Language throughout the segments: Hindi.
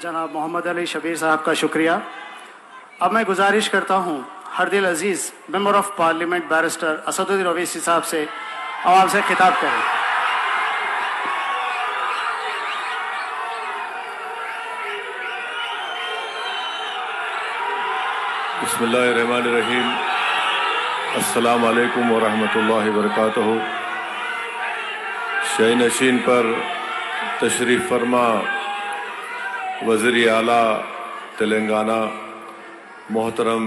जनाब मोहम्मद अली शबीर साहब का शुक्रिया। अब मैं गुजारिश करता हूँ हरदिल अजीज़ member of parliament barrister Asaduddin Owaisi sahab से आवाम से खिताब करें। बिस्मिल्लाहिर्रहमानिर्रहीम। अस्सलाम वालेकुम वरहमतुल्लाहि वबरकातुहू। शय नशीन पर तशरीफ़ फरमा वज़ीर आला तेलंगाना मोहतरम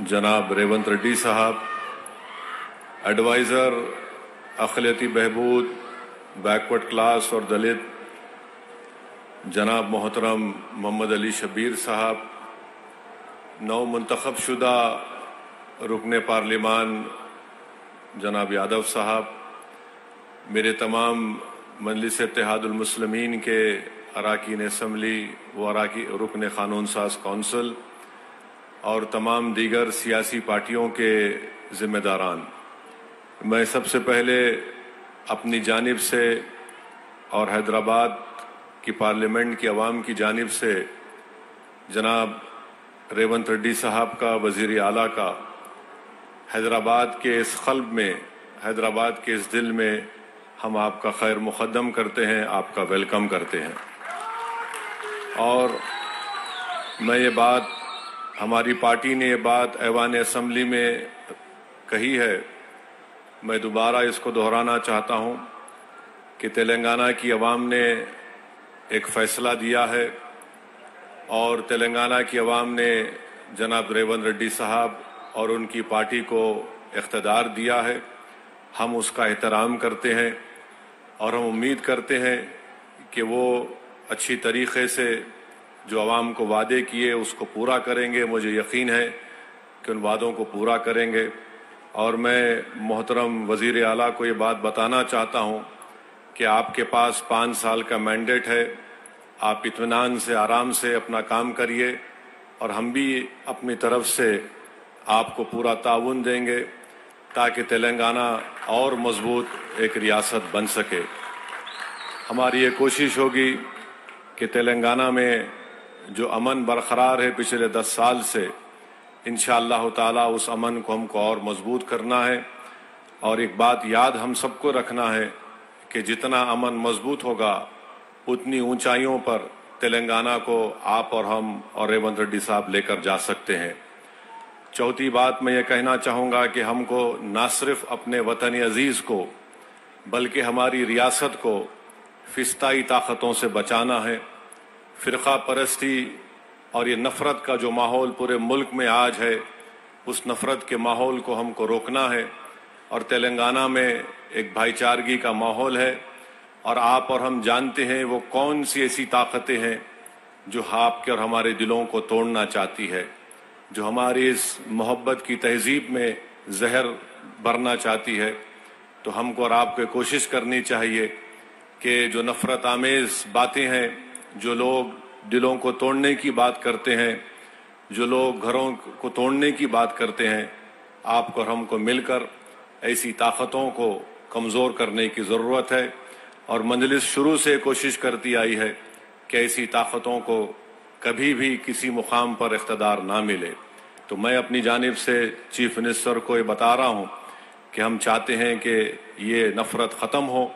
जनाब रेवंत रेड्डी साहब, एडवाइज़र अक़लियती बहबूद बैकवर्ड क्लास और दलित जनाब मोहतरम मोहम्मद अली शबीर साहब, नौ मुंतखब शुदा रुकने पार्लिमान जनाब यादव साहब, मेरे तमाम मजलिस इत्तेहादुल मुस्लिमीन के अराकीन असम्बली व रुकन क़ानून साज कौंसिल और तमाम दीगर सियासी पार्टियों के ज़िम्मेदारान, मैं सबसे पहले अपनी जानिब से और हैदराबाद की पार्लियामेंट की अवाम की जानिब से जनाब रेवंत रेड्डी साहब का, वज़ीर आला का, हैदराबाद के इस क़ल्ब में, हैदराबाद के इस दिल में हम आपका खैर मुक़द्दम करते हैं, आपका वेलकम करते हैं। और मैं ये बात, हमारी पार्टी ने ये बात ऐवान असम्बली में कही है, मैं दोबारा इसको दोहराना चाहता हूँ कि तेलंगाना की अवाम ने एक फ़ैसला दिया है और तेलंगाना की अवाम ने जनाब रेवंत रेड्डी साहब और उनकी पार्टी को इख्तियार दिया है। हम उसका एहतराम करते हैं और हम उम्मीद करते हैं कि वो अच्छी तरीक़े से जो अवाम को वादे किए उसको पूरा करेंगे। मुझे यकीन है कि उन वादों को पूरा करेंगे। और मैं मोहतरम वज़ीर आला को ये बात बताना चाहता हूँ कि आपके पास 5 साल का मैंडेट है, आप इत्मीनान से, आराम से अपना काम करिए और हम भी अपनी तरफ से आपको पूरा ताउन देंगे ताकि तेलंगाना और मजबूत एक रियासत बन सके। हमारी ये कोशिश होगी कि तेलंगाना में जो अमन बरकरार है पिछले 10 साल से, इंशाअल्लाह ताला उस अमन को हमको और मजबूत करना है। और एक बात याद हम सबको रखना है कि जितना अमन मजबूत होगा उतनी ऊंचाइयों पर तेलंगाना को आप और हम और रेवंत रेड्डी साहब लेकर जा सकते हैं। चौथी बात मैं ये कहना चाहूँगा कि हमको न सिर्फ अपने वतन अजीज़ को बल्कि हमारी रियासत को फिस्ताई ताकतों से बचाना है। फ़िरक़ा परस्ती और ये नफ़रत का जो माहौल पूरे मुल्क में आज है, उस नफ़रत के माहौल को हमको रोकना है। और तेलंगाना में एक भाईचारगी का माहौल है और आप और हम जानते हैं वो कौन सी ऐसी ताकतें हैं जो आपके और हमारे दिलों को तोड़ना चाहती है, जो हमारी इस मोहब्बत की तहजीब में जहर भरना चाहती है। तो हमको और आपको कोशिश करनी चाहिए कि जो नफ़रत आमेज़ बातें हैं, जो लोग दिलों को तोड़ने की बात करते हैं, जो लोग घरों को तोड़ने की बात करते हैं, आपको और हमको मिलकर ऐसी ताकतों को कमज़ोर करने की ज़रूरत है। और मजलिस शुरू से कोशिश करती आई है कि ऐसी ताकतों को कभी भी किसी मुकाम पर इख्तियार ना मिले। तो मैं अपनी जानिब से चीफ मिनिस्टर को ये बता रहा हूँ कि हम चाहते हैं कि ये नफ़रत ख़त्म हो,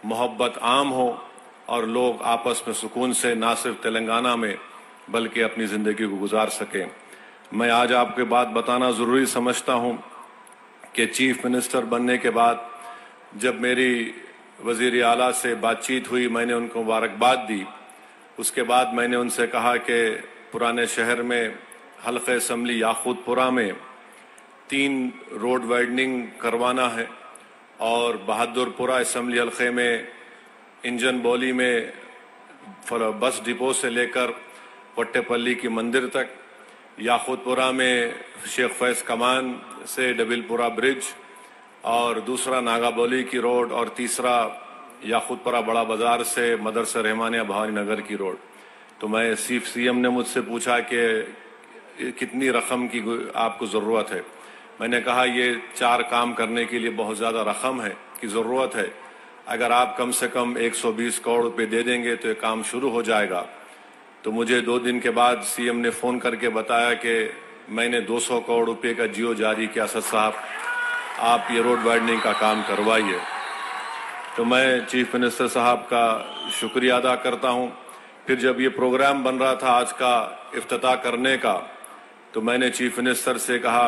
मोहब्बत आम हो और लोग आपस में सुकून से ना सिर्फ तेलंगाना में बल्कि अपनी ज़िंदगी को गुजार सकें। मैं आज आपको बात बताना ज़रूरी समझता हूँ कि चीफ मिनिस्टर बनने के बाद जब मेरी वज़ीर आला से बातचीत हुई, मैंने उनको मुबारकबाद दी। उसके बाद मैंने उनसे कहा कि पुराने शहर में हल्क़े असम्बली याकूतपुरा में 3 रोड वाइडनिंग करवाना है और बहादुरपुरा असम्बली हल्क़े में इंजन बोली में बस डिपो से लेकर वट्टेपल्ली की मंदिर तक, याकूतपुरा में शेख फैज़ कमान से डबिलपुरा ब्रिज और दूसरा नागाबोली की रोड और तीसरा याकूतपुरा बड़ा बाजार से मदरसा रहमानिया भवानी नगर की रोड। तो मैं सीएम ने मुझसे पूछा कि कितनी रकम की आपको ज़रूरत है। मैंने कहा ये 4 काम करने के लिए बहुत ज़्यादा रकम है की ज़रूरत है। अगर आप कम से कम 120 करोड़ रुपए दे देंगे तो ये काम शुरू हो जाएगा। तो मुझे 2 दिन के बाद सीएम ने फ़ोन करके बताया कि मैंने 200 करोड़ रुपए का जियो जारी किया, असद साहब आप ये रोड वाइडनिंग का काम करवाइए। तो मैं चीफ मिनिस्टर साहब का शुक्रिया अदा करता हूं। फिर जब ये प्रोग्राम बन रहा था आज का इफ्तिताह करने का, तो मैंने चीफ मिनिस्टर से कहा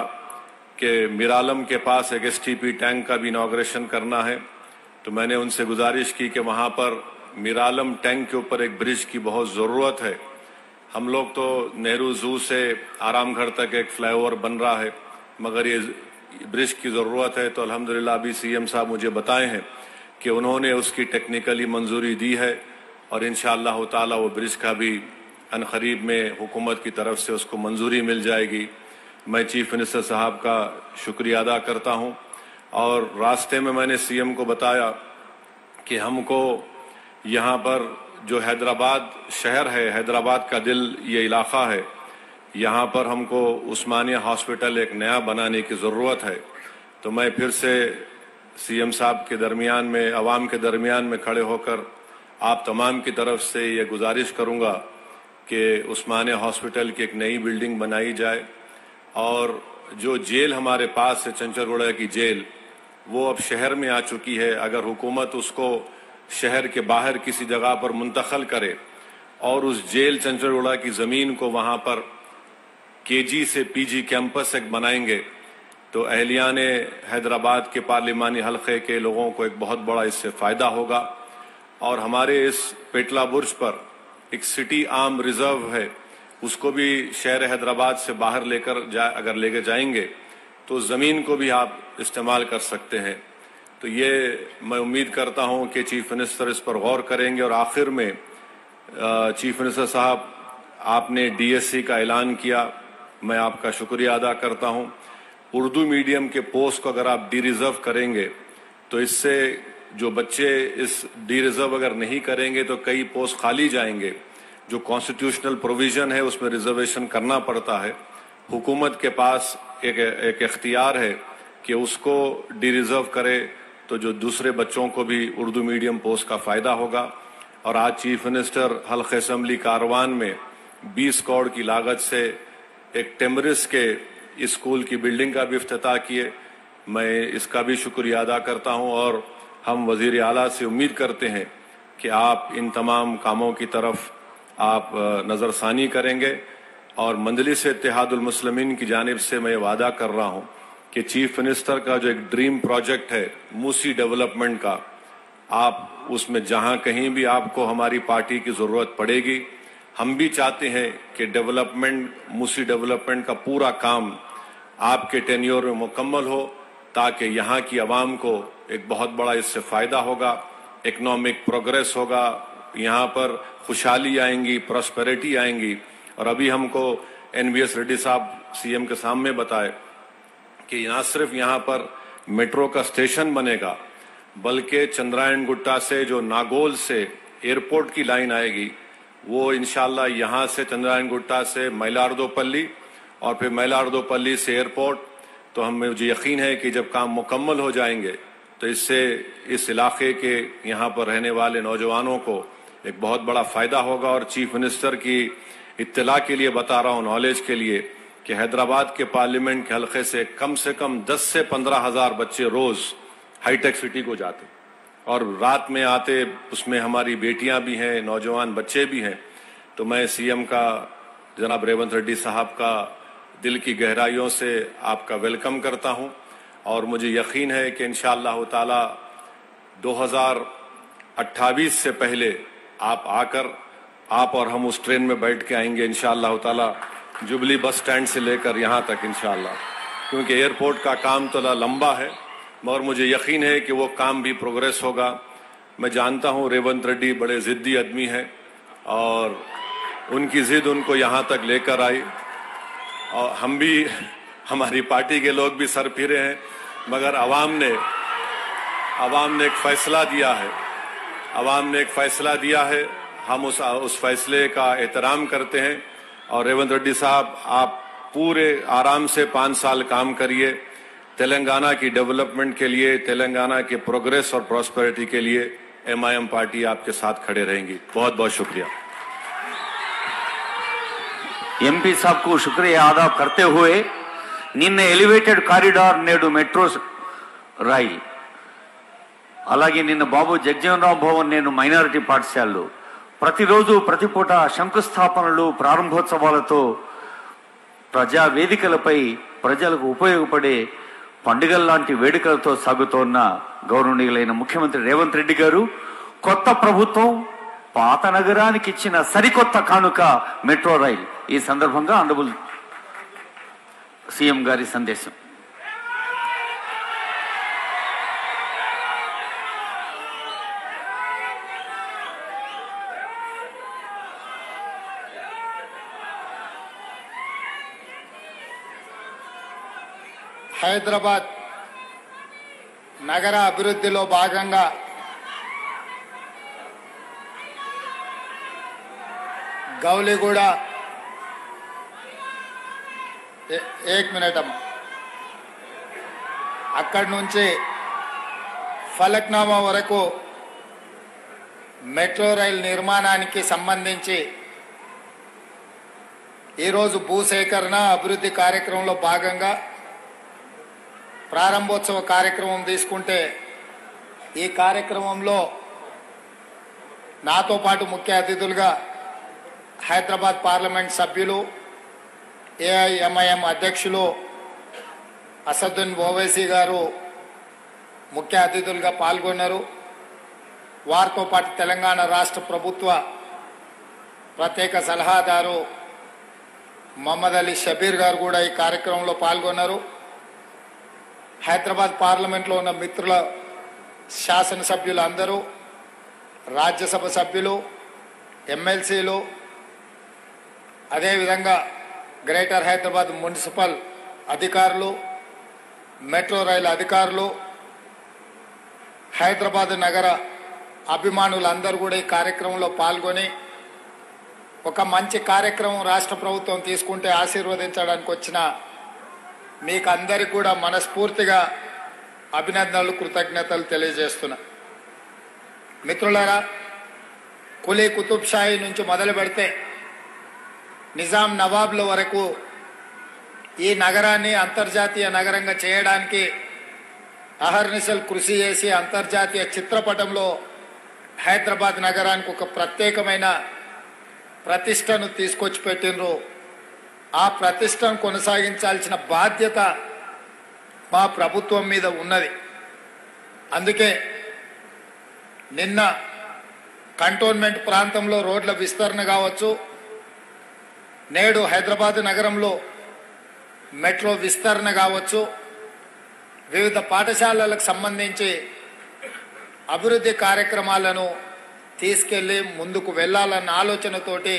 कि मीरालम के पास एक एसटीपी टैंक का भी इनॉग्रेशन करना है। तो मैंने उनसे गुजारिश की कि वहां पर मीरालम टैंक के ऊपर एक ब्रिज की बहुत ज़रूरत है। हम लोग तो नेहरू जू से आरामगढ़ तक एक फ्लाईओवर बन रहा है, मगर ये ब्रिज की ज़रूरत है। तो अल्हम्दुलिल्लाह अभी सीएम साहब मुझे बताए हैं कि उन्होंने उसकी टेक्निकली मंजूरी दी है और इंशाअल्लाह ताला वो ब्रिज का भी अनकरीब में हुकूमत की तरफ से उसको मंजूरी मिल जाएगी। मैं चीफ मिनिस्टर साहब का शुक्रिया अदा करता हूं। और रास्ते में मैंने सीएम को बताया कि हमको यहाँ पर जो हैदराबाद शहर है, हैदराबाद का दिल ये इलाका है, यहाँ पर हमको उस्मानिया हॉस्पिटल एक नया बनाने की ज़रूरत है। तो मैं फिर से सीएम साहब के दरमियान में, अवाम के दरमियान में खड़े होकर आप तमाम की तरफ से ये गुजारिश करूँगा कि उस्मानिया हॉस्पिटल की एक नई बिल्डिंग बनाई जाए। और जो जेल हमारे पास है, चंचलगुड़ा की जेल, वो अब शहर में आ चुकी है। अगर हुकूमत उसको शहर के बाहर किसी जगह पर मुंतकिल करे और उस जेल चंचलगुड़ा की ज़मीन को वहाँ पर केजी से पीजी कैंपस एक बनाएंगे, तो अहलियान हैदराबाद के पार्लिमानी हल्के के लोगों को एक बहुत बड़ा इससे फ़ायदा होगा। और हमारे इस पेटला बुर्ज पर एक सिटी आर्म रिजर्व है, उसको भी शहर हैदराबाद से बाहर अगर लेकर जाएंगे तो ज़मीन को भी आप इस्तेमाल कर सकते हैं। तो ये मैं उम्मीद करता हूं कि चीफ मिनिस्टर इस पर गौर करेंगे। और आखिर में चीफ मिनिस्टर साहब, आपने डीएससी का ऐलान किया, मैं आपका शुक्रिया अदा करता हूं। उर्दू मीडियम के पोस्ट को अगर आप डी रिजर्व करेंगे तो इससे जो बच्चे इस डी रिजर्व अगर नहीं करेंगे तो कई पोस्ट खाली जाएंगे। जो कॉन्स्टिट्यूशनल प्रोविजन है उसमें रिजर्वेशन करना पड़ता है। हुकूमत के पास एक इख्तियार है कि उसको डी रिजर्व करे, तो जो दूसरे बच्चों को भी उर्दू मीडियम पोस्ट का फ़ायदा होगा। और आज चीफ मिनिस्टर हल्के असम्बली कारवान में 20 करोड़ की लागत से एक टेमरिस के स्कूल की बिल्डिंग का भी इफ्तिताह किए। मैं इसका भी शुक्रिया अदा करता हूं। और हम वज़ीर आला से उम्मीद करते हैं कि आप इन तमाम कामों की तरफ आप नज़रसानी करेंगे। और मंजलिस इत्तेहादुल मुस्लिमीन की जानिब से मैं वादा कर रहा हूं कि चीफ मिनिस्टर का जो एक ड्रीम प्रोजेक्ट है मूसी डेवलपमेंट का, आप उसमें जहां कहीं भी आपको हमारी पार्टी की ज़रूरत पड़ेगी, हम भी चाहते हैं कि मूसी डेवलपमेंट का पूरा काम आपके टेन्योर में मुकम्मल हो, ताकि यहाँ की आवाम को एक बहुत बड़ा इससे फ़ायदा होगा, इकोनॉमिक प्रोग्रेस होगा, यहाँ पर खुशहाली आएंगी, प्रॉस्पेरिटी आएंगी। और अभी हमको एनवीएस रेड्डी साहब सीएम के सामने बताए कि न सिर्फ यहाँ पर मेट्रो का स्टेशन बनेगा, बल्कि चंद्रायन गुट्टा से जो नागोल से एयरपोर्ट की लाइन आएगी, वो इंशाल्लाह यहाँ से चंद्रायन गुट्टा से मैलार्दोपल्ली और फिर मैलार्दोपल्ली से एयरपोर्ट। तो मुझे यकीन है कि जब काम मुकम्मल हो जाएंगे तो इससे इस इलाके के यहाँ पर रहने वाले नौजवानों को एक बहुत बड़ा फ़ायदा होगा। और चीफ मिनिस्टर की इत्तला के लिए बता रहा हूँ, नॉलेज के लिए, कि हैदराबाद के पार्लियामेंट के हल्के से कम 10 से 15 हज़ार बच्चे रोज़ हाईटेक सिटी को जाते और रात में आते। उसमें हमारी बेटियां भी हैं, नौजवान बच्चे भी हैं। तो मैं सीएम का, जनाब रेवंत रेड्डी साहब का दिल की गहराइयों से आपका वेलकम करता हूं। और मुझे यकीन है कि इंशाअल्लाह ताला 2028 से पहले आप आकर, आप और हम उस ट्रेन में बैठ के आएंगे इंशाअल्लाह ताला, जुबली बस स्टैंड से लेकर यहाँ तक इंशाअल्लाह। क्योंकि एयरपोर्ट का काम तो लंबा है, मगर मुझे यकीन है कि वो काम भी प्रोग्रेस होगा। मैं जानता हूँ रेवंत रेड्डी बड़े ज़िद्दी आदमी हैं और उनकी ज़िद उनको यहाँ तक लेकर आई। और हम भी, हमारी पार्टी के लोग भी सर फिरे हैं, मगर आवाम ने एक फ़ैसला दिया है, आवाम ने एक फ़ैसला दिया है। हम उस फैसले का एहतराम करते हैं। और रेवंत रेड्डी साहब, आप पूरे आराम से 5 साल काम करिए। तेलंगाना की डेवलपमेंट के लिए, तेलंगाना के प्रोग्रेस और प्रॉस्पेरिटी के लिए MIM पार्टी आपके साथ खड़े रहेंगी। बहुत बहुत शुक्रिया। ఎంపీ साहब को शुक्रिया अदा करते हुए నిన్న ఎలివేటెడ్ కారిడార్ నేడు మెట్రో రైల్ అలాగే నిన్న బాబు జగజీవనరావు భవన్ నేను మైనారిటీ పాఠశాలలు ప్రతిరోజు ప్రతిపూట శంకుస్థాపనలు ప్రారంభోత్సవాలతో ప్రజా వేదికలపై ప్రజలకు ఉపయోగపడే పండుగల్లాంటి వేడుకలతో సాగుతోన్న గౌరవనీయులైన ముఖ్యమంత్రి రేవంత్ రెడ్డి గారు కొత్త ప్రభుత్వం పాత నగరానికి ఇచ్చిన సరికొత్త కానుక మెట్రో రైల్ ఈ సందర్భంగా ఆనరబుల్ సీఎం గారి సందేశం హైదరాబాద్ నగర అభివృద్ధిలో భాగంగా గౌలిగూడ एक मिनट అమ్మ అక్కడి నుంచి ఫలక్నామా వరకు మెట్రో రైల్ నిర్మాణానికి సంబంధించి ఈరోజు భూసేకరణ అభివృద్ధి కార్యక్రమంలో భాగంగా ప్రారంభోత్సవ కార్యక్రమం తీసుకుంటే ఈ కార్యక్రమంలో నాతో పాటు ముఖ్య అతిథులుగా హైదరాబాద్ పార్లమెంట్ సభ్యులు ఏఐఎంఐఎం అధ్యక్షులు అసదుద్దీన్ ఓవైసీ గారు ముఖ్య అతిథులుగా పాల్గొన్నారు. వారితో పాటు తెలంగాణ రాష్ట్ర ప్రభుత్వ ప్రత్యేక సలహాదారు మహమ్మద్ అలీ షబీర్ గారు కూడా ఈ కార్యక్రమంలో పాల్గొన్నారు. హైదరాబాద్ పార్లమెంట్లో ఉన్న మిత్రుల శాసనసభ్యులు అందరూ, రాజ్యసభ సభ్యులు, ఎమ్మెల్సీలు, అదేవిధంగా గ్రేటర్ హైదరాబాద్ మున్సిపల్ అధికారులు, మెట్రో రైలు అధికారులు, హైదరాబాద్ నగర అభిమానులందరూ కూడా ఈ కార్యక్రమంలో పాల్గొని ఒక మంచి కార్యక్రమం రాష్ట్ర ప్రభుత్వం తీసుకుంటే ఆశీర్వదించడానికి వచ్చిన మీకు అందరికీ కూడా మనస్ఫూర్తిగా అభినందనలు, కృతజ్ఞతలు తెలియజేస్తున్నా. మిత్రులారా, కులీ కుతుబ్ షాహీ నుంచి మొదలు పెడితే నిజాం నవాబ్ల వరకు ఈ నగరాన్ని అంతర్జాతీయ నగరంగా చేయడానికి అహర్నిశలు కృషి చేసి అంతర్జాతీయ చిత్రపటంలో హైదరాబాద్ నగరానికి ఒక ప్రత్యేకమైన ప్రతిష్టను తీసుకొచ్చి పెట్టినరు. ఆ ప్రతిష్టను కొనసాగించాల్సిన బాధ్యత మా ప్రభుత్వం మీద ఉన్నది. అందుకే నిన్న కంటోన్మెంట్ ప్రాంతంలో రోడ్ల విస్తరణ కావచ్చు, నేడు హైదరాబాద్ నగరంలో మెట్రో విస్తరణ కావచ్చు, వివిధ పాఠశాలలకు సంబంధించి అభివృద్ధి కార్యక్రమాలను తీసుకెళ్లి ముందుకు వెళ్లాలన్న ఆలోచనతోటి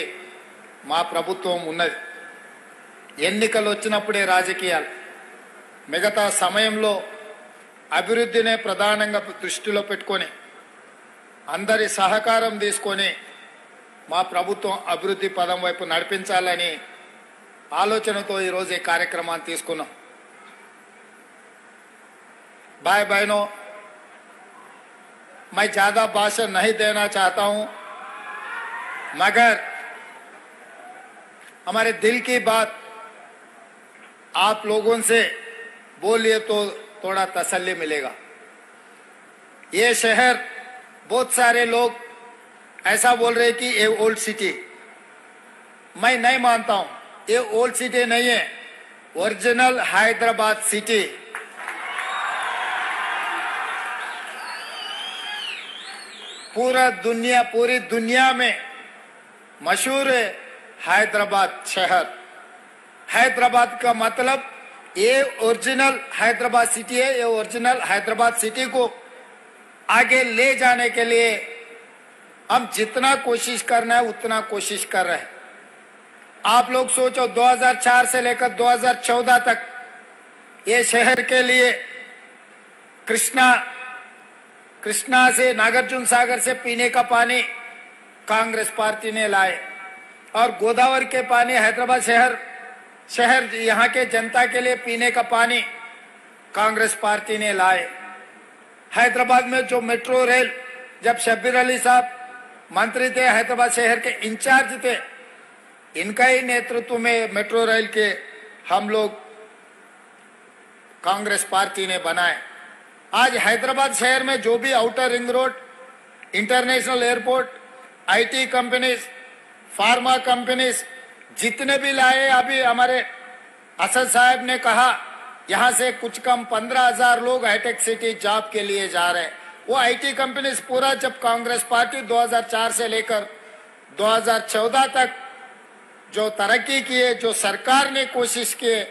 మా ప్రభుత్వం ఉన్నది. ఎన్నికలు వచ్చినప్పుడే రాజకీయాలు, మిగతా సమయంలో అభివృద్ధినే ప్రధానంగా దృష్టిలో పెట్టుకొని అందరి సహకారం తీసుకొని మా ప్రభుత్వం అభివృద్ధి పదం వైపు నడిపించాలని ఆలోచనతో ఈరోజు ఈ కార్యక్రమాన్ని తీసుకున్నాం. भाई बहनों, मैं ज्यादा भाषण नहीं देना चाहता हूं, मगर हमारे दिल की बात आप लोगों से बोलिए तो थोड़ा तसल्ली मिलेगा. ये शहर, बहुत सारे लोग ऐसा बोल रहे कि ये ओल्ड सिटी, मैं नहीं मानता हूं. ये ओल्ड सिटी नहीं है, ओरिजिनल हैदराबाद सिटी. पूरी दुनिया में मशहूर है हैदराबाद शहर. हैदराबाद का मतलब ये ओरिजिनल हैदराबाद सिटी है. ये ओरिजिनल हैदराबाद सिटी को आगे ले जाने के लिए हम जितना कोशिश करना है उतना कोशिश कर रहे हैं. आप लोग सोचो, 2004 से लेकर 2014 तक ये शहर के लिए कृष्णा से, नागार्जुन सागर से पीने का पानी कांग्रेस पार्टी ने लाए, और गोदावरी के पानी हैदराबाद शहर यहाँ के जनता के लिए पीने का पानी कांग्रेस पार्टी ने लाए. हैदराबाद में जो मेट्रो रेल, जब शब्बीर अली साहब मंत्री थे, हैदराबाद शहर के इंचार्ज थे, इनका ही नेतृत्व में मेट्रो रेल के हम लोग कांग्रेस पार्टी ने बनाए। आज हैदराबाद शहर में जो भी outer ring road, international airport, IT companies, pharma companies जितने भी लाए, अभी हमारे असद साहब ने कहा यहां से कुछ कम 15,000 लोग हाईटेक सिटी जॉब के लिए जा रहे हैं। वो आईटी कंपनीज पूरा, जब कांग्रेस पार्टी 2004 से लेकर 2014 तक जो तरक्की किए, जो सरकार ने कोशिश किए,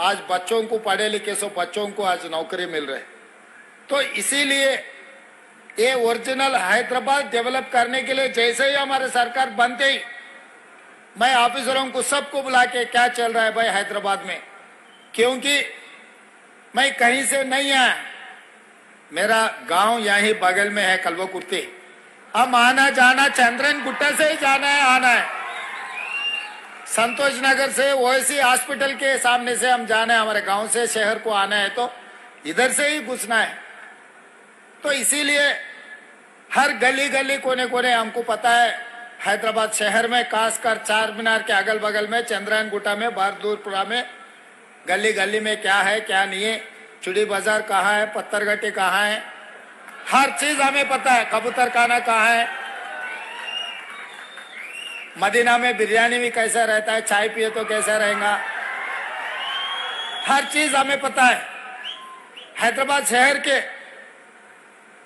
आज बच्चों को, पढ़े लिखे सो बच्चों को आज नौकरी मिल रही। तो इसीलिए ये ओरिजिनल हैदराबाद डेवलप करने के लिए जैसे ही हमारे सरकार बनते ही मैं ऑफिसरों को सबको बुला के क्या चल रहा है भाई हैदराबाद में, क्योंकि मैं कहीं से नहीं आया, मेरा गांव यहीं बगल में है कलवकुर्ती। हम आना जाना चंद्रन गुट्टा से ही जाना है, आना है, संतोष नगर से ओएसी हॉस्पिटल के सामने से हम जाना है, हमारे गांव से शहर को आना है तो इधर से ही घुसना है। तो इसीलिए हर गली गली कोने कोने हमको पता है हैदराबाद शहर में, खासकर चार मीनार के अगल बगल में, चंद्रायन गुट्टा में, बहादुरपुरा में, गली गली में क्या है क्या नहीं है, चुड़ी बाजार कहाँ है, पत्थरगट्टी कहाँ है, हर चीज हमें पता है। कबूतर खाना कहाँ है, मदीना में बिरयानी भी कैसा रहता है, चाय पिए तो कैसा रहेगा, हर चीज हमें पता है। हैदराबाद शहर के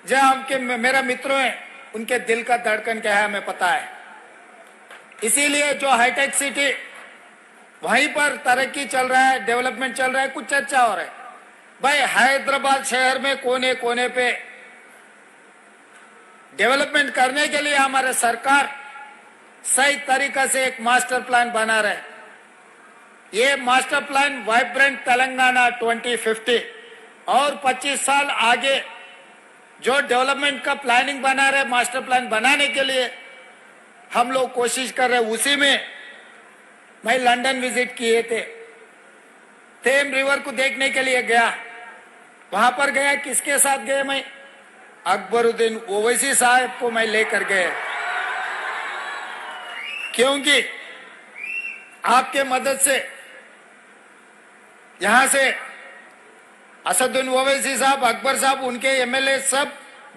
जो हमके मेरा मित्रों हैं उनके दिल का धड़कन क्या है हमें पता है। इसीलिए जो हाईटेक सिटी वहीं पर तरक्की चल रहा है, डेवलपमेंट चल रहा है, कुछ चर्चा हो रहा है। भाई हैदराबाद शहर में कोने कोने पे डेवलपमेंट करने के लिए हमारे सरकार सही तरीका से एक मास्टर प्लान बना रहे। ये मास्टर प्लान वाइब्रेंट तेलंगाना 2050 और 25 साल आगे जो डेवलपमेंट का प्लानिंग बना रहे, मास्टर प्लान बनाने के लिए हम लोग कोशिश कर रहे। उसी में मैं लंदन विजिट किए थे, थेम रिवर को देखने के लिए गया। वहां पर गया, किसके साथ गए मैं, अकबरुद्दीन ओवैसी साहब को मैं लेकर गए, क्योंकि आपके मदद से यहां से असदुद्दीन ओवैसी साहब, अकबर साहब, उनके एमएलए सब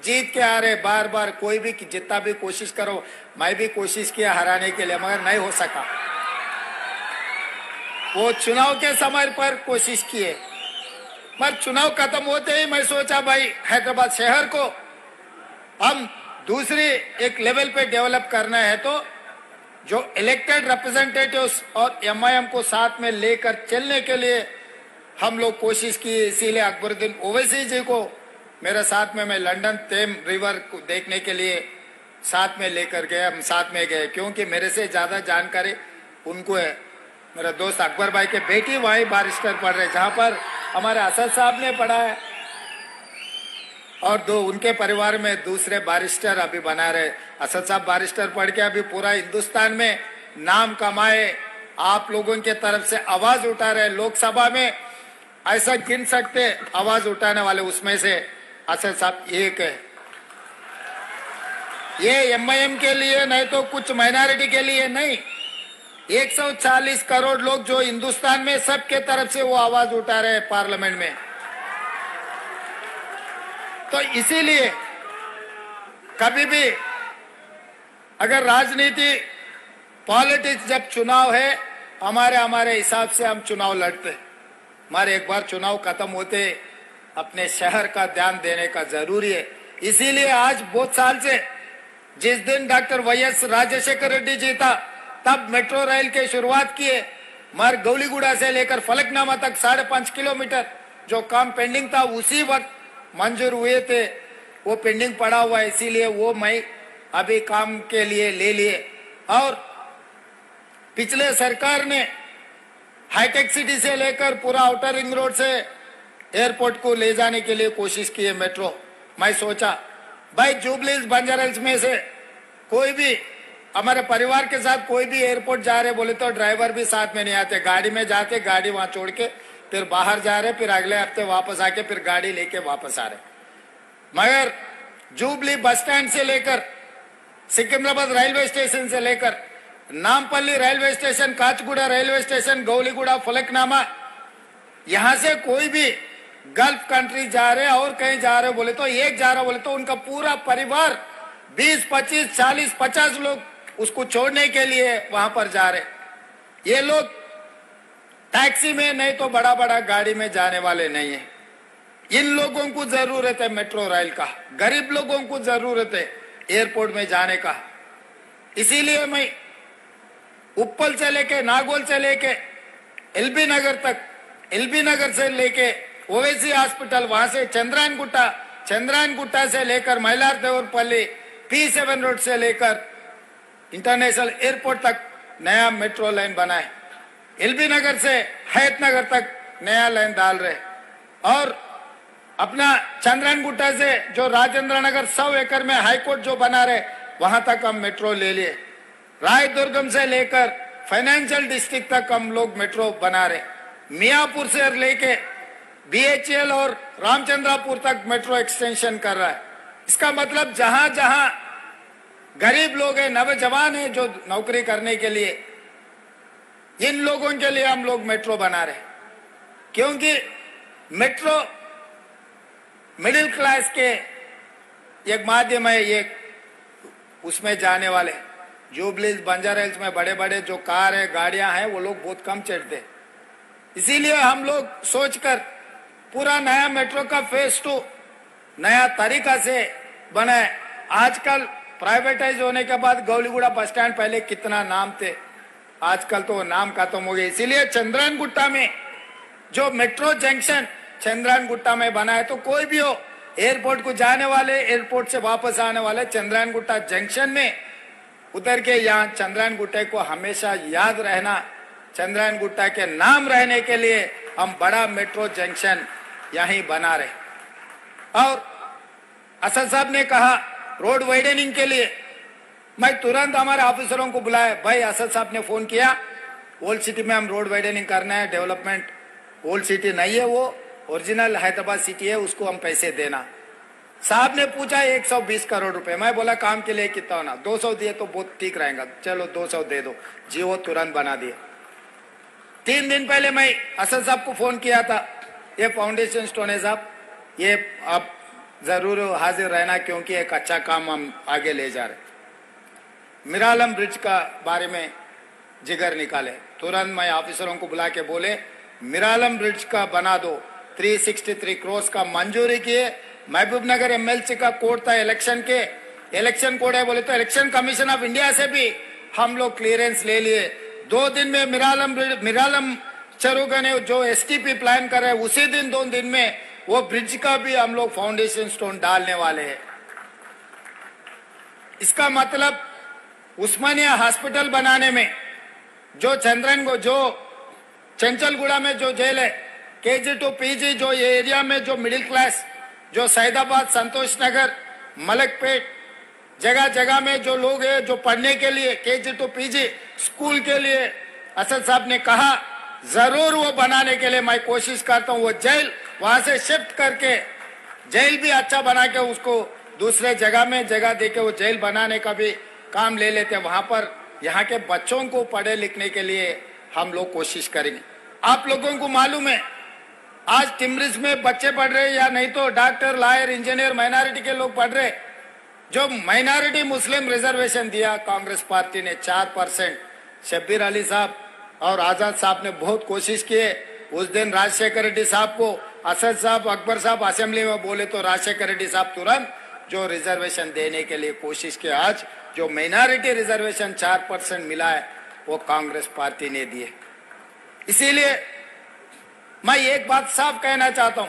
जीत के आ रहे बार बार। कोई भी जितना भी कोशिश करो, मैं भी कोशिश किया हराने के लिए मगर नहीं हो सका। वो चुनाव के समय पर कोशिश किए, पर चुनाव खत्म होते ही मैं सोचा भाई हैदराबाद शहर को हम दूसरी एक लेवल पे डेवलप करना है, तो जो इलेक्टेड रिप्रेजेंटेटिव्स और एमआईएम को साथ में लेकर चलने के लिए हम लोग कोशिश की। इसीलिए अकबरुद्दीन ओवैसी जी को मेरे साथ में मैं लंदन थेम रिवर को देखने के लिए साथ में लेकर गए, हम साथ में गए, क्योंकि मेरे से ज्यादा जानकारी उनको है। मेरा दोस्त अकबर भाई के बेटी वहीं बारिस्टर पढ़ रहे, जहां पर हमारे असद साहब ने पढ़ा है, और दो उनके परिवार में दूसरे बारिस्टर अभी बना रहे। असद साहब बारिस्टर पढ़ के अभी पूरा हिंदुस्तान में नाम कमाए, आप लोगों के तरफ से आवाज उठा रहे। लोकसभा में ऐसा गिन सकते आवाज उठाने वाले, उसमें से असद साहब एक है। ये एमआईएम के लिए नहीं तो कुछ माइनॉरिटी के लिए नहीं, 140 करोड़ लोग जो हिंदुस्तान में, सबके तरफ से वो आवाज उठा रहे हैं पार्लियामेंट में। तो इसीलिए कभी भी अगर राजनीति, पॉलिटिक्स, जब चुनाव है हमारे हिसाब से हम चुनाव लड़ते, हमारे एक बार चुनाव खत्म होते अपने शहर का ध्यान देने का जरूरी है। इसीलिए आज बहुत साल से जिस दिन डॉक्टर वाईएस राजशेखर रेड्डी जी था तब मेट्रो रेल के शुरुआत किए। मार गौलीगुड़ा से लेकर फलकनामा तक 5.5 किलोमीटर जो काम पेंडिंग था उसी वक्त मंजूर हुए थे, वो पेंडिंग पड़ा हुआ है, इसीलिए वो मैं अभी काम के लिए ले लिए। और पिछले सरकार ने हाईटेक सिटी से लेकर पूरा आउटर रिंग रोड से एयरपोर्ट को ले जाने के लिए कोशिश की है मेट्रो। मैं सोचा भाई जुबलीज बंजारा में से कोई भी हमारे परिवार के साथ कोई भी एयरपोर्ट जा रहे बोले तो ड्राइवर भी साथ में नहीं आते, गाड़ी में जाते, गाड़ी वहां छोड़ के फिर बाहर जा रहे, फिर अगले हफ्ते वापस आके फिर गाड़ी लेके वापस आ रहे। मगर जुबली बस स्टैंड से लेकर सिकंदराबाद रेलवे स्टेशन से लेकर Nampally railway station, Kachiguda railway station, Gowliguda, Falaknuma, यहाँ से कोई भी गल्फ कंट्री जा रहे और कहीं जा रहे बोले तो, एक जा रहा बोले तो उनका पूरा परिवार 20, 25, 40, 50 लोग उसको छोड़ने के लिए वहां पर जा रहे। ये लोग टैक्सी में नहीं तो बड़ा बड़ा गाड़ी में जाने वाले नहीं है। इन लोगों को जरूरत है मेट्रो रेल का, गरीब लोगों को जरूरत है एयरपोर्ट में जाने का। इसीलिए मैं उप्पल से लेके, नागौल से लेके एलबी नगर तक, एलबी नगर से लेके ओवैसी हॉस्पिटल, वहां से चंद्रायन गुट्टा से लेकर मइलार देवरपल्ली, P7 रोड से लेकर इंटरनेशनल एयरपोर्ट तक नया मेट्रो लाइन बना है। एलबी नगर से हयात नगर तक नया लाइन डाल रहे और अपना चंद्रायन गुट्टा से जो राजेंद्र नगर 100 एकड़ में हाईकोर्ट जो बना रहे वहां तक हम मेट्रो ले लिए। रायदुर्गम से लेकर फाइनेंशियल डिस्ट्रिक्ट तक हम लोग मेट्रो बना रहे। मियापुर से लेके BHEL और रामचंद्रापुर तक मेट्रो एक्सटेंशन कर रहा है। इसका मतलब जहां जहां गरीब लोग हैं, नौजवान हैं जो नौकरी करने के लिए, इन लोगों के लिए हम लोग मेट्रो बना रहे। क्योंकि मेट्रो मिडिल क्लास के एक माध्यम है, एक उसमें जाने वाले जुबली बंजारा हिल्स में बड़े बड़े जो कार है, गाड़ियां हैं, वो लोग बहुत कम चढ़ते। इसीलिए हम लोग सोचकर पूरा नया मेट्रो का फेज 2 नया तरीका से बनाए। आजकल प्राइवेटाइज होने के बाद गौलीगुड़ा बस स्टैंड पहले कितना नाम थे, आजकल तो नाम खत्म हो गए। इसीलिए चंद्रायन गुट्टा में जो मेट्रो जंक्शन चंद्रायन गुट्टा में बना है, तो कोई भी हो एयरपोर्ट को जाने वाले, एयरपोर्ट से वापस आने वाले चंद्रायन गुट्टा जंक्शन में उतर के यहाँ चंद्रायन गुट्टे को हमेशा याद रहना, चंद्रायन गुट्टा के नाम रहने के लिए हम बड़ा मेट्रो जंक्शन यहीं बना रहे। और असद साहब ने कहा रोड वाइडनिंग के लिए, मैं तुरंत हमारे ऑफिसरों को बुलाया। भाई असद साहब ने फोन किया, ओल्ड सिटी में हम रोड वाइडनिंग करना है, डेवलपमेंट ओल्ड सिटी नहीं है, वो ओरिजिनल हैदराबाद सिटी है, उसको हम पैसे देना। साहब ने पूछा 120 करोड़ रुपए। मैं बोला काम के लिए कितना होना, 200 दिए तो बहुत ठीक रहेगा, चलो 200 दे दो जी, वो तुरंत बना दिए। 3 दिन पहले मैं असद साहब को फोन किया था, ये फाउंडेशन स्टोन है साहब, ये आप जरूर हाजिर रहना क्योंकि एक अच्छा काम हम आगे ले जा रहे। मिरालम ब्रिज का बारे में जिगर निकाले, तुरंत मैं ऑफिसरों को बुला के बोले मिरालम ब्रिज का बना दो। 363 करोड़ का मंजूरी किए। महबूब नगर MLC का कोड था इलेक्शन के, इलेक्शन कोड है बोले तो इलेक्शन कमीशन ऑफ इंडिया से भी हम लोग क्लियरेंस ले लिए। 2 दिन में मिरालम चरुगा ने जो STP प्लान कर रहे हैं, उसी दिन 2 दिन में वो ब्रिज का भी हम लोग फाउंडेशन स्टोन डालने वाले हैं। इसका मतलब उस्मानिया हॉस्पिटल बनाने में जो चंचलगुड़ा में जो जेल है, KG to PG जो ये एरिया में जो मिडिल क्लास, जो सैदाबाद, संतोष नगर, मलकपेट जगह जगह में जो लोग हैं जो पढ़ने के लिए KG to PG स्कूल के लिए असद साहब ने कहा जरूर वो बनाने के लिए मैं कोशिश करता हूँ। वो जेल वहां से शिफ्ट करके जेल भी अच्छा बना के उसको दूसरे जगह में जगह देके वो जेल बनाने का भी काम ले लेते। वहां पर यहाँ के बच्चों को पढ़े लिखने के लिए हम लोग कोशिश करेंगे। आप लोगों को मालूम है आज टिम्ब्रिज में बच्चे पढ़ रहे या नहीं तो डॉक्टर, लॉयर, इंजीनियर माइनॉरिटी के लोग पढ़ रहे। जो माइनॉरिटी मुस्लिम रिजर्वेशन दिया कांग्रेस पार्टी ने 4%, शब्बीर अली साहब और आजाद साहब ने बहुत कोशिश किए। उस दिन राजशेखर रेड्डी साहब को असद साहब, अकबर साहब असेंबली में बोले तो राजशेखर रेड्डी साहब तुरंत जो रिजर्वेशन देने के लिए कोशिश किया। आज जो माइनॉरिटी रिजर्वेशन 4% मिला है वो कांग्रेस पार्टी ने दिए। इसीलिए मैं एक बात साफ कहना चाहता हूं,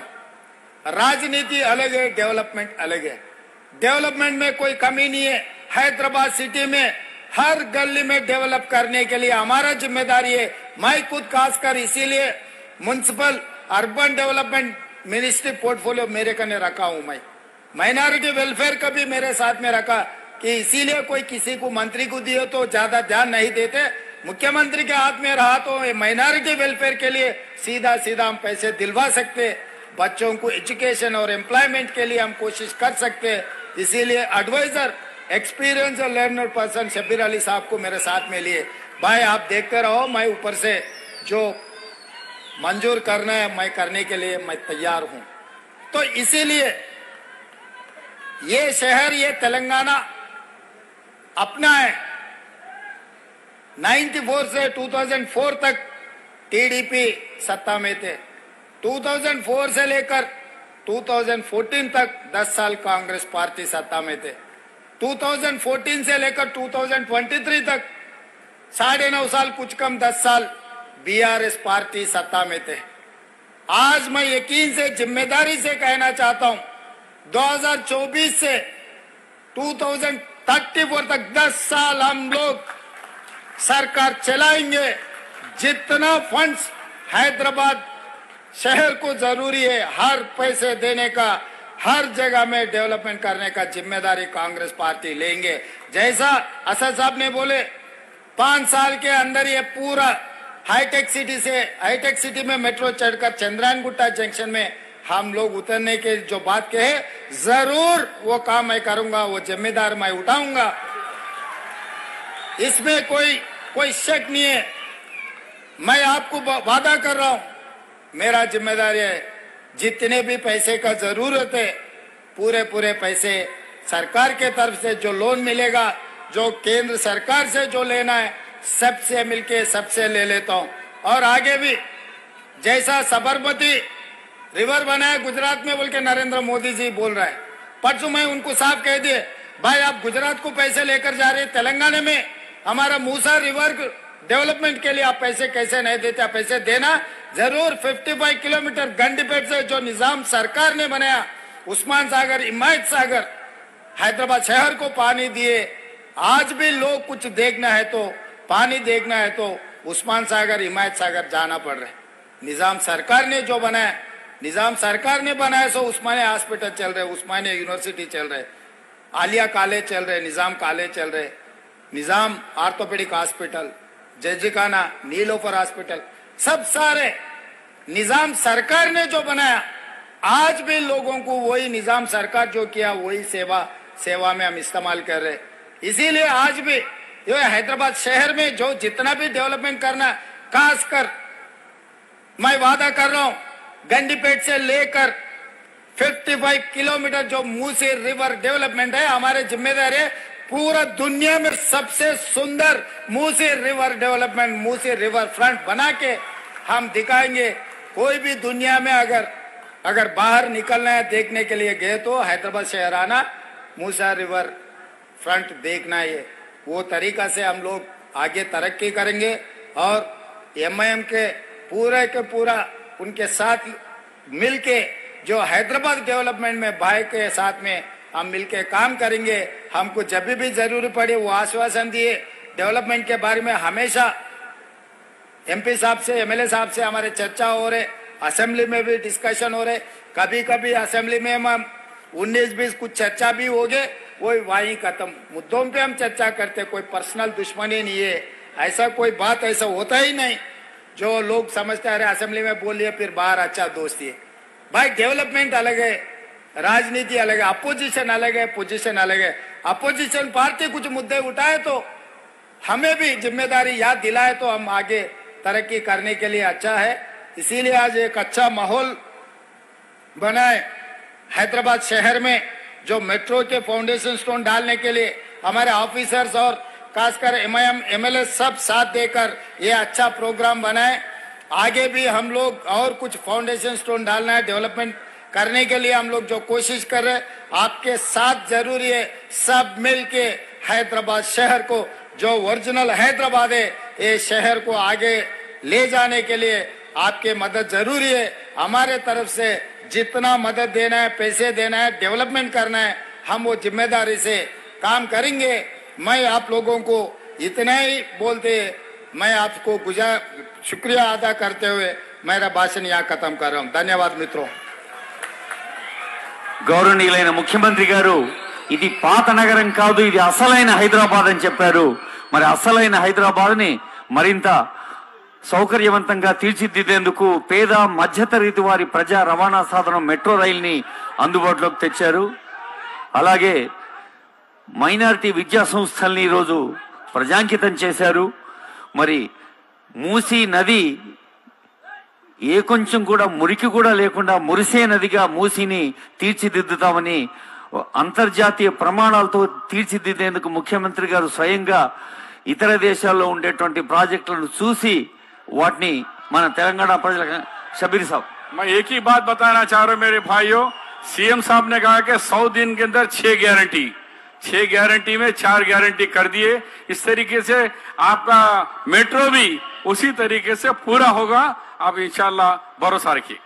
राजनीति अलग है, डेवलपमेंट अलग है। डेवलपमेंट में कोई कमी नहीं है। हैदराबाद सिटी में हर गली में डेवलप करने के लिए हमारा जिम्मेदारी है। मैं खुद खासकर इसीलिए municipal urban development ministry portfolio मेरे कने रखा हूं। मैं माइनॉरिटी वेलफेयर का भी मेरे साथ में रखा कि इसीलिए कोई किसी को मंत्री को दिए तो ज्यादा ध्यान नहीं देते। मुख्यमंत्री के हाथ में रहा तो माइनॉरिटी वेलफेयर के लिए सीधा सीधा हम पैसे दिलवा सकते, बच्चों को एजुकेशन और एम्प्लॉयमेंट के लिए हम कोशिश कर सकते। इसीलिए एडवाइजर एक्सपीरियंस और लर्नर पर्सन शब्बीर अली साहब को मेरे साथ में लिए। भाई आप देखते रहो, मैं ऊपर से जो मंजूर करना है मैं करने के लिए मैं तैयार हूं। तो इसीलिए ये शहर, ये तेलंगाना अपना है। 94 से 2004 तक टीडीपी सत्ता में थे। 2004 से लेकर 2014 तक 10 साल कांग्रेस पार्टी सत्ता में थे। 2014 से लेकर 2023 तक 9.5 साल, कुछ कम 10 साल बीआरएस पार्टी सत्ता में थे। आज मैं यकीन से, जिम्मेदारी से कहना चाहता हूं, 2024 से 2034 तक 10 साल हम लोग सरकार चलाएंगे। जितना फंड्स हैदराबाद शहर को जरूरी है, हर पैसे देने का, हर जगह में डेवलपमेंट करने का जिम्मेदारी कांग्रेस पार्टी लेंगे। जैसा असद साहब ने बोले, 5 साल के अंदर ये पूरा हाईटेक सिटी में मेट्रो चढ़कर चंद्रायन गुट्टा जंक्शन में हम लोग उतरने के जो बात कहे, जरूर वो काम मैं करूंगा, वो जिम्मेदार मैं उठाऊंगा। इसमें कोई शक नहीं है। मैं आपको वादा कर रहा हूं, मेरा जिम्मेदारी है, जितने भी पैसे का जरूरत है पूरे पैसे सरकार के तरफ से जो लोन मिलेगा, जो केंद्र सरकार से जो लेना है, सबसे मिलके सबसे ले लेता हूं। और आगे भी जैसा साबरमती रिवर बना है गुजरात में बोल के नरेंद्र मोदी जी बोल रहा है, परसों मैं उनको साफ कह दिए, भाई आप गुजरात को पैसे लेकर जा रहे, तेलंगाना में हमारा मूसा रिवर डेवलपमेंट के लिए आप पैसे कैसे नहीं देते? आप पैसे देना जरूर। 55 किलोमीटर गंडीपेट से जो निजाम सरकार ने बनाया, उस्मान सागर, हिमायत सागर, हैदराबाद शहर को पानी दिए। आज भी लोग कुछ देखना है तो, पानी देखना है तो उस्मान सागर, हिमायत सागर जाना पड़ रहा है। निजाम सरकार ने जो बनाया, निजाम सरकार ने बनाया, सो उस्मानिया हॉस्पिटल चल रहे, उस्मानिया यूनिवर्सिटी चल रहे, आलिया कॉलेज चल रहे, निजाम कॉलेज चल रहे, निजाम ऑर्थोपेडिक हॉस्पिटल, जजिकाना, नीलोफर हॉस्पिटल, सब सारे निजाम सरकार ने जो बनाया। आज भी लोगों को वही निजाम सरकार जो किया, वही सेवा में हम इस्तेमाल कर रहे। इसीलिए आज भी ये हैदराबाद शहर में जो जितना भी डेवलपमेंट करना, खासकर मैं वादा कर रहा हूं, गंडीपेट से लेकर 55 किलोमीटर जो मूसी रिवर डेवलपमेंट है, हमारे जिम्मेदारी है। पूरा दुनिया में सबसे सुंदर Musi river development, Musi river front बना के हम दिखाएंगे। कोई भी दुनिया में अगर बाहर निकलना है, देखने के लिए गए तो हैदराबाद शहर आना, मूसा रिवर फ्रंट देखना है। वो तरीका से हम लोग आगे तरक्की करेंगे। और एमआईएम के पूरा उनके साथ मिलके जो हैदराबाद डेवलपमेंट में भाई के साथ में हम मिलके काम करेंगे। हमको जब भी जरूरी पड़े वो आश्वासन दिए। डेवलपमेंट के बारे में हमेशा एमपी साहब से, एमएलए साहब से हमारे चर्चा हो रहे, असेंबली में भी डिस्कशन हो रहे। कभी असेंबली में हम 19-20 कुछ चर्चा भी हो गए, वही वहीं खत्म। मुद्दों पे हम चर्चा करते, कोई पर्सनल दुश्मनी नहीं है, ऐसा कोई बात ऐसा होता ही नहीं जो लोग समझते हैं असेंबली में बोल लिए फिर बाहर अच्छा दोस्ती है। भाई डेवलपमेंट अलग है, राजनीति अलग है, अपोजिशन अलग है, पोजीशन अलग है। अपोजिशन पार्टी कुछ मुद्दे उठाए तो हमें भी जिम्मेदारी याद दिलाए तो हम आगे तरक्की करने के लिए अच्छा है। इसीलिए आज एक अच्छा माहौल बनाए हैदराबाद शहर में, जो मेट्रो के फाउंडेशन स्टोन डालने के लिए हमारे ऑफिसर्स और खासकर एमआईएम एमएलए सब साथ देकर ये अच्छा प्रोग्राम बनाए। आगे भी हम लोग और कुछ फाउंडेशन स्टोन डालना है, डेवलपमेंट करने के लिए हम लोग जो कोशिश कर रहे हैं, आपके साथ जरूरी है। सब मिलके हैदराबाद शहर को, जो ओरिजिनल हैदराबाद है, ये शहर को आगे ले जाने के लिए आपके मदद जरूरी है। हमारे तरफ से जितना मदद देना है, पैसे देना है, डेवलपमेंट करना है, हम वो जिम्मेदारी से काम करेंगे। मैं आप लोगों को इतना ही बोलते, मैं आपको शुक्रिया अदा करते हुए मेरा भाषण यहाँ खत्म कर रहा हूँ। धन्यवाद मित्रों। గౌరవనీయులైన ముఖ్యమంత్రి గారు ఇది పాత నగరం కాదు, ఇది అసలైన హైదరాబాద్ అని చెప్పారు. మరి అసలైన హైదరాబాద్ ని మరింత సౌకర్యవంతంగా తీర్చిదిద్దేందుకు పేద మధ్యతరగతి వారి ప్రజా రవాణా సాధనం మెట్రో రైల్ని అందుబాటులోకి తెచ్చారు. అలాగే మైనారిటీ విద్యా సంస్థల్ని ఈరోజు ప్రజాంకితం చేశారు. మరి మూసీ నది ఏ కొంచెం కూడా మురికి కూడా లేకుండా మురిసే నదిగా మూసీని తీర్చిదిద్దుతామని అంతర్జాతీయ ప్రమాణాలతో తీర్చిదిద్దేందుకు ముఖ్యమంత్రి గారు స్వయంగా ఇతర దేశాల్లో ఉండేటువంటి ప్రాజెక్టులను చూసి వాటిని మన తెలంగాణ ప్రజలకు शबीर साहब मैं एक ही बात बताना चाह रहा हूं मेरे भाइयों, सीएम साहब ने कहा कि 100 दिन के अंदर 6 गारंटी में 4 गारंटी कर दिए। इस तरीके से आपका मेट्रो भी उसी तरीके से पूरा होगा। आप इंशाल्लाह भरोसा रखिए।